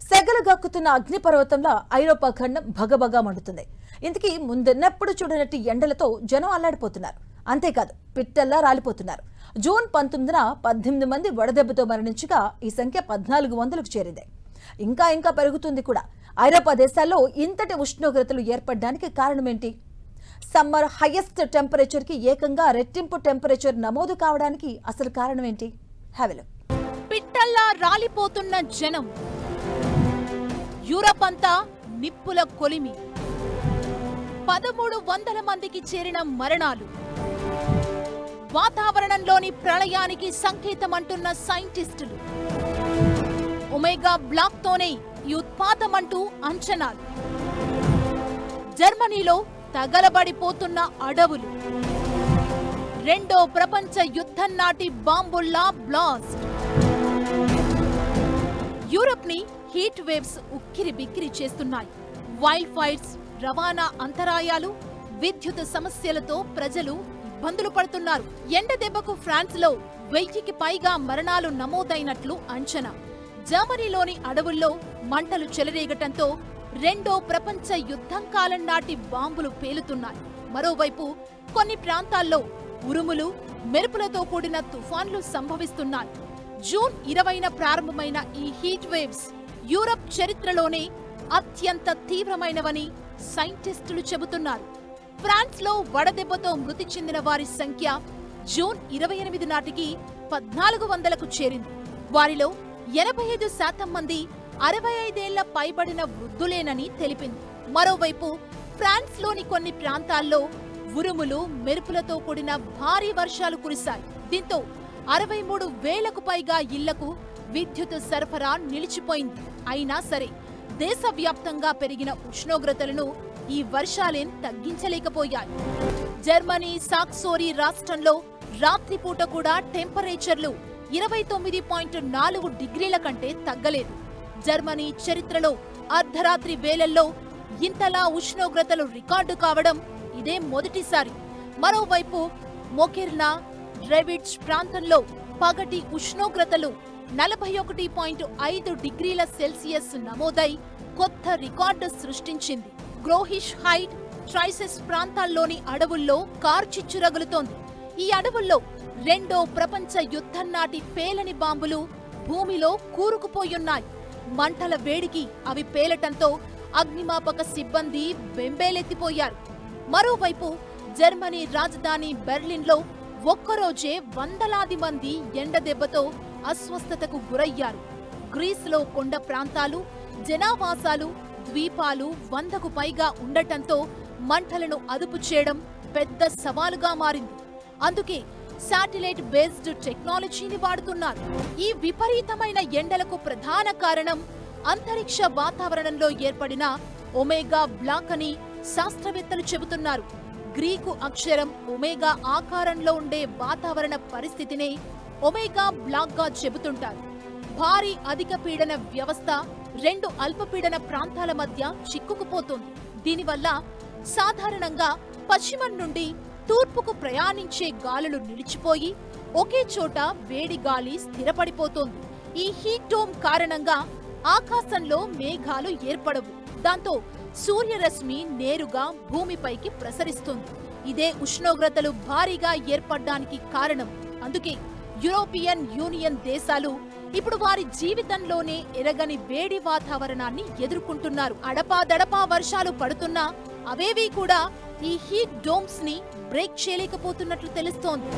సెగలగక్కుతున్న అగ్నిపర్వతంలో ఐరోపా ఖండం భగభగా మండుతుంది. ఇంతకీ ముందెన్నప్పుడు చూడనట్టి ఎండలతో జనం అల్లాడిపోతున్నారు. అంతేకాదు పిట్టల్లా రాలిపోతున్నారు. జూన్ 19న 18 మంది వడదెబ్బతో మరణించగా ఈ సంఖ్య 1400కు చేరింది. ఇంకా పెరుగుతుంది కూడా. ఐరోపా దేశాల్లో ఇంతటి ఉష్ణోగ్రతలు ఏర్పడడానికి కారణమేంటి? సమ్మర్ హైయెస్ట్ టెంపరేచర్ కి ఏకంగా రెట్టింపు టెంపరేచర్ నమోదు కావడానికి అసలు కారణమేంటి? Have a look. పిట్టల్లా రాలిపోతున్న జనం, యూరప్ అంతా నిప్పుల కొలిమి, 1300 మందికి చేరిన మరణాలు, వాతావరణంలోని ప్రళయానికి సంకేతమంటున్న సైంటిస్టులు, ఒమేగా బ్లాక్ తోనే ఈ ఉత్పాతమంటూ అంచనాలు, జర్మనీలో తగలబడిపోతున్న అడవులు, రెండో ప్రపంచ యుద్ధం నాటి బాంబుల్లా బ్లాస్ట్, యూరప్ ని హీట్ వేవ్స్ ఉక్కిరి బిక్కిరి చేస్తున్నాయి. వైల్డ్ ఫైర్స్, రవాణా అంతరాయాలు, విద్యుత్ సమస్యలతో ప్రజలు ఇబ్బందులు పడుతున్నారు. ఎండ దెబ్బకు ఫ్రాన్స్ లో 1000కి పైగా మరణాలు నమోదైనట్లు అంచనా. జర్మనీలోని అడవుల్లో మంటలు చెలరేగటంతో రెండో ప్రపంచ యుద్ధం కాలం నాటి బాంబులు పేలుతున్నాయి. మరోవైపు కొన్ని ప్రాంతాల్లో ఉరుములు, మెరుపులతో కూడిన తుఫాన్లు సంభవిస్తున్నాయి. జూన్ 20న ప్రారంభమైన ఈ హీట్ వేవ్స్ యూరప్ చరిత్రలోనే అత్యంత తీవ్రమైనవని సైంటిస్టులు చెబుతున్నారు. ఫ్రాన్స్ లో వడదెబ్బతో మృతి చెందిన వారి సంఖ్య జూన్ 28 నాటికి 1400కు చేరింది. వారిలో 85% మంది 65 ఏళ్ల పైబడిన వృద్ధులేనని తెలిపింది. మరోవైపు ఫ్రాన్స్ లోని కొన్ని ప్రాంతాల్లో ఉరుములు, మెరుపులతో కూడిన భారీ వర్షాలు కురిశాయి. దీంతో 63,000కు పైగా ఇళ్లకు విద్యుత్ సరఫరా నిలిచిపోయింది. అయినా సరే దేశవ్యాప్తంగా పెరిగిన ఉష్ణోగ్రతలను ఈ వర్షాలేం తగ్గించలేకపోయాయి. జర్మనీ సాక్సోరీ రాష్ట్రంలో రాత్రిపూట కూడా టెంపరేచర్లు 29.4 డిగ్రీల కంటే తగ్గలేదు. జర్మనీ చరిత్రలో అర్ధరాత్రి వేళల్లో ఇంతలా ఉష్ణోగ్రతలు రికార్డు కావడం ఇదే మొదటిసారి. మరోవైపు మొకిర్నా, డ్రెవిడ్జ్ ప్రాంతంలో పగటి ఉష్ణోగ్రతలు 41.5 డిగ్రీల సెల్సియస్ నమోదై కొత్త రికార్డు సృష్టించింది. గ్రోహిష్ హైట్, ట్రైసెస్ ప్రాంతాల్లోని అడవుల్లో కార్చిచ్చు రగులుతోంది. ఈ అడవుల్లో రెండో ప్రపంచ యుద్ధం నాటి పేలని బాంబులు భూమిలో కూరుకుపోయున్నాయి. మంటల వేడికి అవి పేలటంతో అగ్నిమాపక సిబ్బంది బెంబేలెత్తిపోయారు. మరోవైపు జర్మనీ రాజధాని బెర్లిన్లో ఒక్కరోజే వందలాది మంది ఎండ దెబ్బతో అస్వస్థతకు గురయ్యారు. గ్రీసులో కొండ ప్రాంతాలు, జనావాసాలు, ద్వీపాలు 100కు పైగా ఉండటంతో మంటలను అదుపు చేయడం పెద్ద సవాలుగా మారింది. అందుకే శాటిలైట్ బేస్డ్ టెక్నాలజీని వాడుతున్నారు. ఈ విపరీతమైన ఎండలకు ప్రధాన కారణం అంతరిక్ష వాతావరణంలో ఏర్పడిన ఒమేగా బ్లాక్ అని శాస్త్రవేత్తలు చెబుతున్నారు. గ్రీకు అక్షరం ఒమేగా ఆకారంలో ఉండే వాతావరణ పరిస్థితినే ఒమేగా బ్లాక్ గా చెబుతుంటారు. భారీ అధిక పీడన వ్యవస్థ రెండు అల్పపీడన ప్రాంతాల మధ్య చిక్కుకుపోతుంది. దీనివల్ల సాధారణంగా పశ్చిమం నుండి తూర్పుకు ప్రయాణించే గాలులు నిలిచిపోయి ఒకే చోట వేడి గాలి స్థిరపడిపోతోంది. ఈ హీట్ డోమ్ కారణంగా ఆకాశంలో మేఘాలు ఏర్పడవు. దాంతో సూర్యరశ్మి నేరుగా భూమిపైకి ప్రసరిస్తుంది. ఇదే ఉష్ణోగ్రతలు భారీగా ఏర్పడ్డానికి కారణం. అందుకే యూరోపియన్ యూనియన్ దేశాలు ఇప్పుడు వారి జీవితంలోనే ఎరగని వేడి వాతావరణాన్ని ఎదుర్కొంటున్నారు. అడపాదడపా వర్షాలు పడుతున్నా అవేవీ కూడా ఈ హీట్ డోమ్స్ ని బ్రేక్ చేయలేకపోతున్నట్లు తెలుస్తోంది.